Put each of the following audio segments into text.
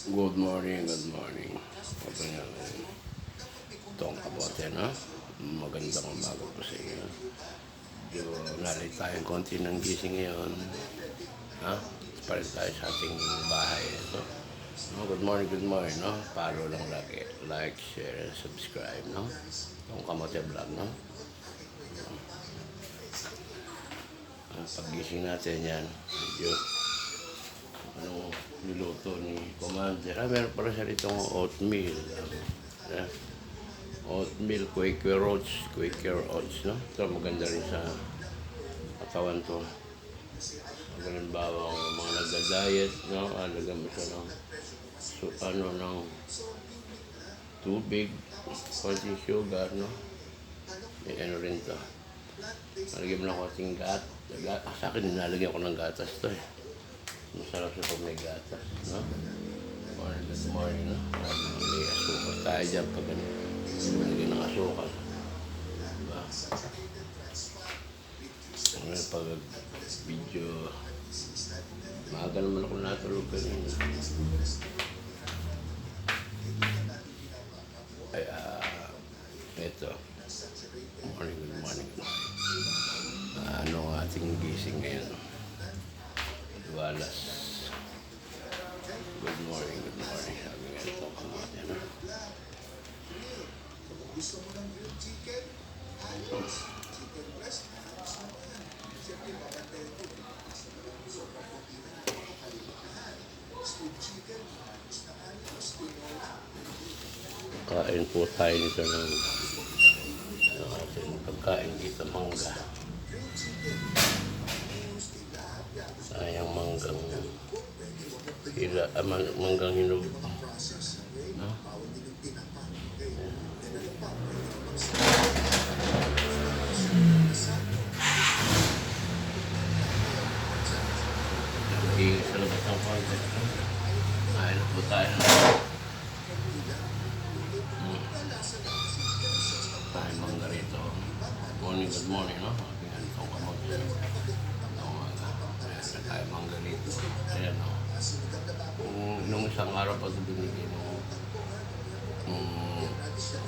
Good morning, good morning. Ito nga, itong kabote, no? Magandang umaga po sa inyo. Medyo nalit tayong konti ng gising ngayon. Ha? Palit tayo sa ating bahay. Ito. No, good morning, no? Follow lang lagi. Like, share, and subscribe, no? Itong kamote vlog, no? Pag-gising natin yan, medyo anong niluto ni Commander. Meron pala siya ditong oatmeal. Oatmeal, Quaker Oats, no? Ito maganda rin sa katawan to. Halimbawa, mga nagda-diet, no? Alagyan mo siya ng ng tubig, konting sugar, no? May ano rin to. Nalagyan mo ng konting sa akin, nilalagyan ko ng gatas to eh. Masarap siya pag may gatas, no? Good morning, no? May asukal tayo dyan pag nalagyan ng asukal. Diba? Pag video, maaga naman ako natulog kanina. Ay, eto. Good morning. Ano ang ating gising ngayon? Walas. Good morning. Sabi nga ito, kamote, no? Gusto mo ng grilled chicken? Ayos. Chicken breast, ayos naman. Siyempre, babantay ito. Sobrang putina na makakalimutan. Stewed chicken, ayos na ayos. Tinola. Kain po tayo nito ng ating pagkain dito, mangga. Sayang manggang manggang hinog. No? Sa labas ng konti. Ayun na po tayo. Tayo mangga rito. Good morning, no? Itong kamote. Tayo mangga rito. Ayan, no? Nung isang araw pa ito binigay nung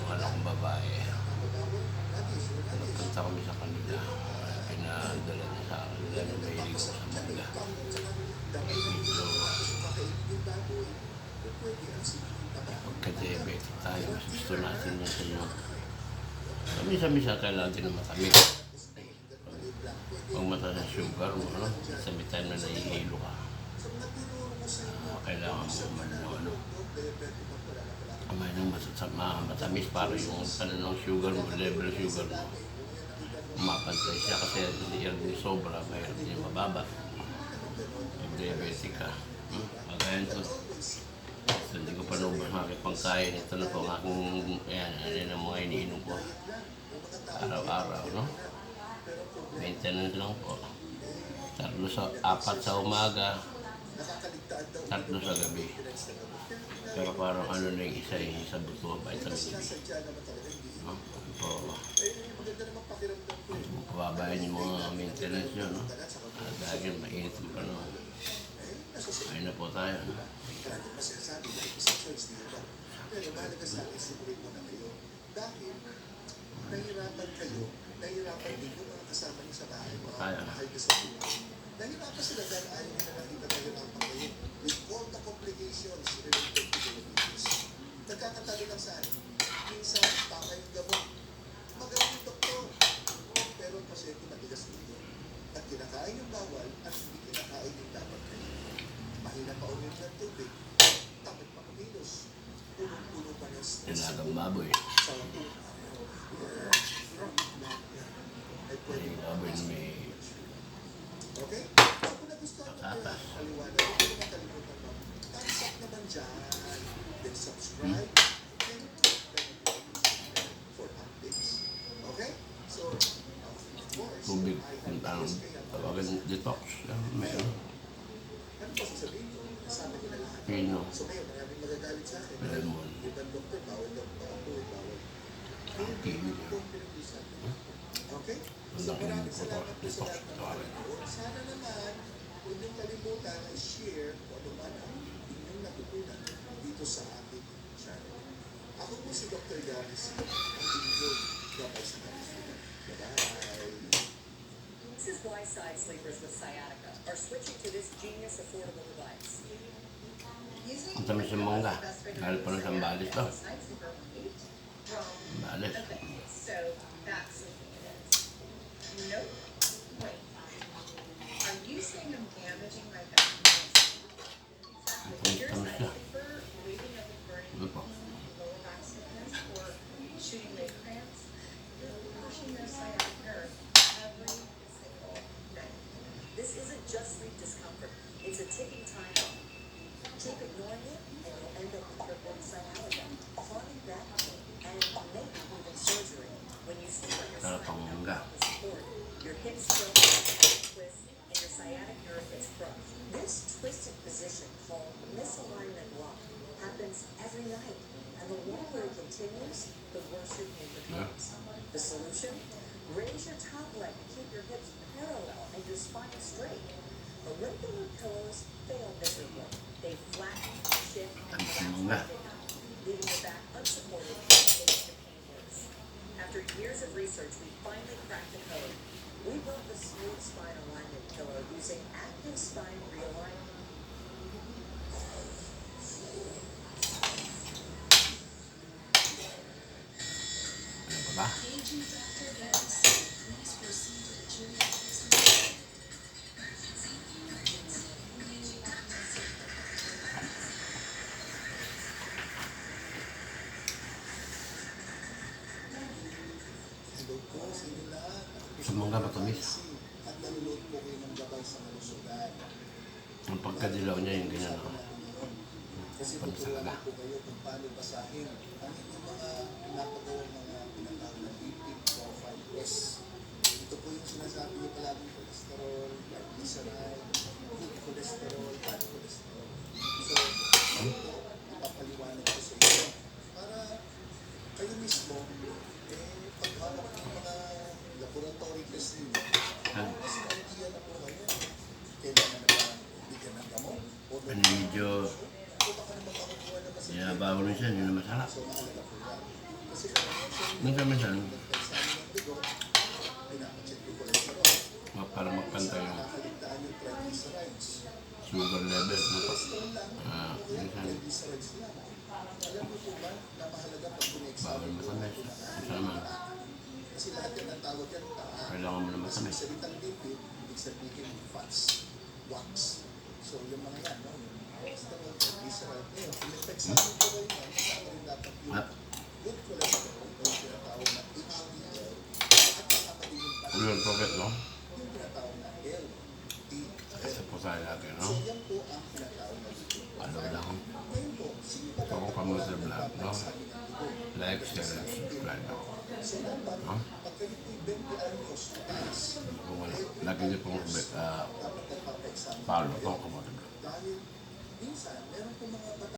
anak kong babae. Nagpunta kami sa kanila. Pinadala niya sa akin. Dahil mahilig ako sa mangga. Pagka-diabetic tayo, mas gusto natin yan sa inyo. Misa-misa kailangan din ng matamig. Pag mataas na sugar mo, no? Sa time na nahihilo ka. Kailangan mo kumain ng matamis para yung ng sugar mo, level sugar mo. Mapantay siya kasi hindi yung sobra, mayroon din yung mababa. Yung diabetic ka. Magayon to. So, hindi ko pa naubos makikip pangkain. Ito na po ang aking, ano ang mga iniinom ko. Araw-araw, no? Maintenance lang po. 4 sa umaga, 3 sa gabi. Pero parang ano na yung isa buto, vitamin D. No? So, pababayan yung mga maintenance nyo, no? Dahil mainit ang panahon. Ayun na po tayo, no? Pero mahalaga sa akin, sumulit mo na kayo. Dahil, nahirapan din yung mga kasama niyo sa bahay, mga mahal ka sa buhay. Nahirapan sila dahil ayaw nila nakita nahirapan kayo with all the complications related to diabetes. Nagkakatalo lang sa akin. Minsan, tama yung gamot. Magaling yung doktor. Pero ang pasyente matigas dito. At kinakain yung bawal at hindi kinakain yung dapat kayo. Mahina pa ulit ng tubig. Takot pa kumilos. Punong-puno pa ng stress. Tinagang baboy. Sa May baboy na may okay? So kung nagustuhan mo patatas. yung paliwanag, huwag mo nakalimutan mo. Thumbs up naman dyan. Then subscribe. And for updates. Okay? So, of course, Tubig, I have yung this kaya tawagan detox. Meron. ano po sasabihin ko? Kasama nila lahat. Pino. So ngayon, maraming magagalit sa akin. Lemon. Ibang doktor, bawal daw. Bawal. Kiwi. Okay? Ang So laki ng maraming salamat po sa detox. lahat ng panonood. Sana naman, huwag niyong kalimutan na i-share kung ano man ang inyong natutunan dito sa ating channel. Ako po si Dr. Gary C. Ang inyong gabay sa kalusugan. Bye-bye! This is why side sleepers with sciatica are switching to this genius affordable device. Ang tamis ng mangga. Dahil pa ng Sambales to. Sambales. So that's nope. Wait. Are you saying I'm damaging my back? Here's Tamis a na. sleeper waving up and burning Ano po? lower back stiffness or shooting leg cramps. You're pushing their sciatic nerve every single day. This isn't just sleep discomfort. It's a ticking time bomb. Keep ignoring it, and you'll end up with crippling sciatica, chronic back pain, and maybe even surgery. When you sleep on your Sarap side ang without mangga. proper support, your hips tilt, twist, and your sciatic nerve gets crushed. This twisted position called misalignment lock happens every night, and the longer it continues, the worse your pain becomes. The solution? Raise your top leg and keep your hips parallel and your spine straight. The regular pillows fail miserably. They flatten, shift, and Tamis ng collapse mangga. leaving your back unsupported and making your pain worse. After years of research, we finally cracked the code. We built the Smooth Spine Alignment Pillow using active spine realignment. Ano pa ba? Hello po sa inyo lahat. Sa mangga matamis. At nanonood po kayo ng gabay sa kalusugan. Ang pagkadilaw niya yung ganyan. No? Kasi tuturuan po kayo kung paano basahin ang inyong mga pinapagawang mga pinatawag na lipid profile test. Ito po yung sinasabi niyo palaging cholesterol, triglyceride, good cholesterol, bad cholesterol. So, ito po, ipapaliwanag ko sa inyo para kayo mismo, paghawak ng mga laboratory test ninyo, mas idea na po kayo. Kailangan na ba bigyan ng gamot? O Ano medyo o baka naman makakuha naman sa nilabaw na siya, hindi na masarap. So, mahalaga po yan. Kasi kung Minsan-minsan, nagpa-examine ng dugo, pinapacheck yung cholesterol. para magpantay yung Nakaligtaan yung triglycerides. sugar level. No? Cholesterol lang, Minsan, triglycerides lang. Alam niyo po ba na mahalaga pag bawal pina-examine ko matamis. Minsan naman, kasi lahat yan ang tawag yan, kailangan mo na Kasi matamis. salitang lipid, ibig sabihin fats, wax. So yung mga yan, no? Yung cholesterol, triglyceride. Ngayon, kung nagpa-examine ko kayo yan, kasama rin dapat yung At, good cholesterol, o yung tinatawag na HDL, at kasama din yung bad yun, forget, no? yung tinatawag na LDL. Kasi po sa natin, no? So yan po ang tinatawag na lipid Ano profile. lang, Ngayon po, sino ba kung dapat kamo sa vlog, no? nagpa-examine ng dugo? Like, share, and subscribe ako. So dapat, Huh? pag kayo po'y 20 anyos, mataas, Kung wala, lagi niyo pong dapat nagpapa-examine follow kayo. itong kamote vlog. Dahil minsan, meron po mga bata